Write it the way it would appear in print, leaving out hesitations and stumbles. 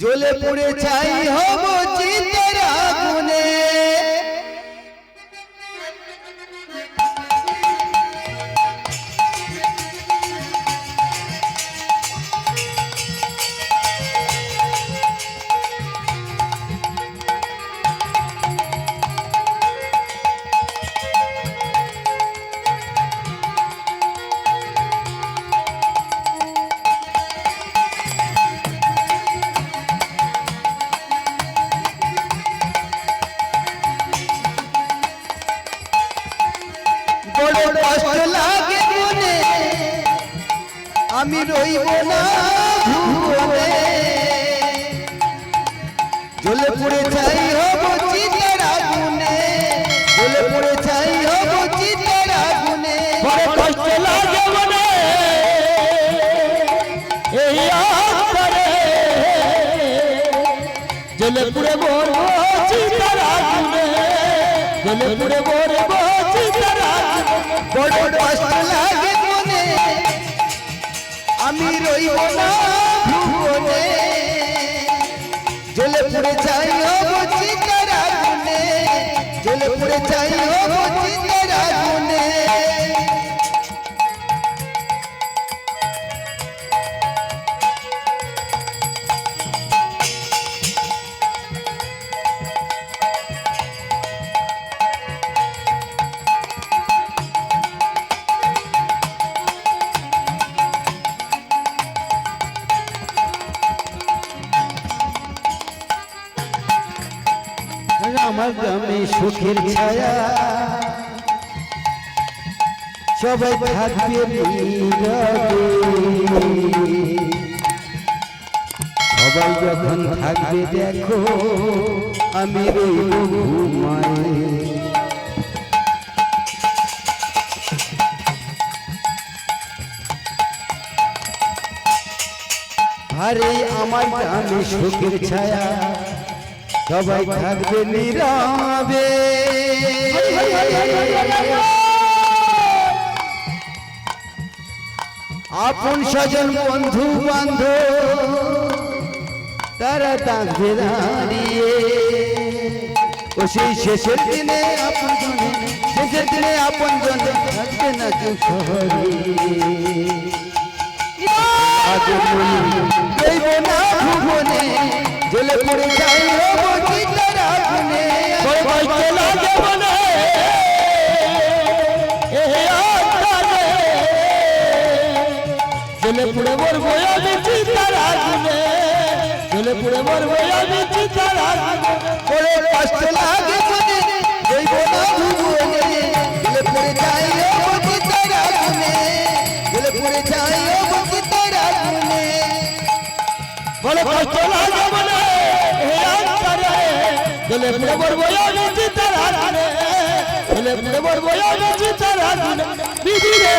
জ্বলে পুড়ে ছাই হব চিতের আগুনে। বড় কষ্ট লাগে মনে, আমি রইব না ভুবনে। জ্বলে পুড়ে ছাই হব চিতের আগুনে, জ্বলে পুড়ে ছাই হব চিতের আগুনে। বড় কষ্ট লাগে মনে এই আগুনে, জ্বলে পুড়ে মরব চিতার আগুনে, জ্বলে পুড়ে মরব চিতার আগুনে। বড় কষ্ট লাগে মনে, আমি রইব না ভুবনে। জ্বলে পুড়ে ছাই হব চিতের আগুনে, জ্বলে পুড়ে ছাই হব চিতের আগুনে। আমার গ্রামে সুখের ছায়া, সবাই থাকবে নীরবে। সবাই যখন থাকবে দেখো আমি রইব ঘুমায়। আরে আমার গ্রামে সুখের ছায়া, সবাই থাকবে নীরবে। আপন স্বজন বন্ধু বান্ধব তারা থাকবে দাঁড়িয়ে। ও সেই শেষের দিনে আপন জনে, শেষের দিনে আপন জনে থাকবে না কেউ শহরে। আগে রইব না ভুবনে, জ্বলে পড়ে যাই হব চিতের আগুনে। বড় কষ্ট লাগে মনে এই আগুনে, জ্বলে পুড়ে মরব আমি চিতার আগুনে, জ্বলে পুড়ে মরব আমি চিতার আগুনে। বড় কষ্ট লাগে মনে, রইব না ভুবনে। জ্বলে পড়ে যাই হব চিতের আগুনে, জ্বলে পড়ে যাই হব চিতের আগুনে। বড় কষ্ট লাগে মনে এই আগুনে, জ্বলে পুড়ে মরব আমি চিতার আগুনে, জ্বলে পুড়ে মরব আমি চিতার আগুনে। বিধি রে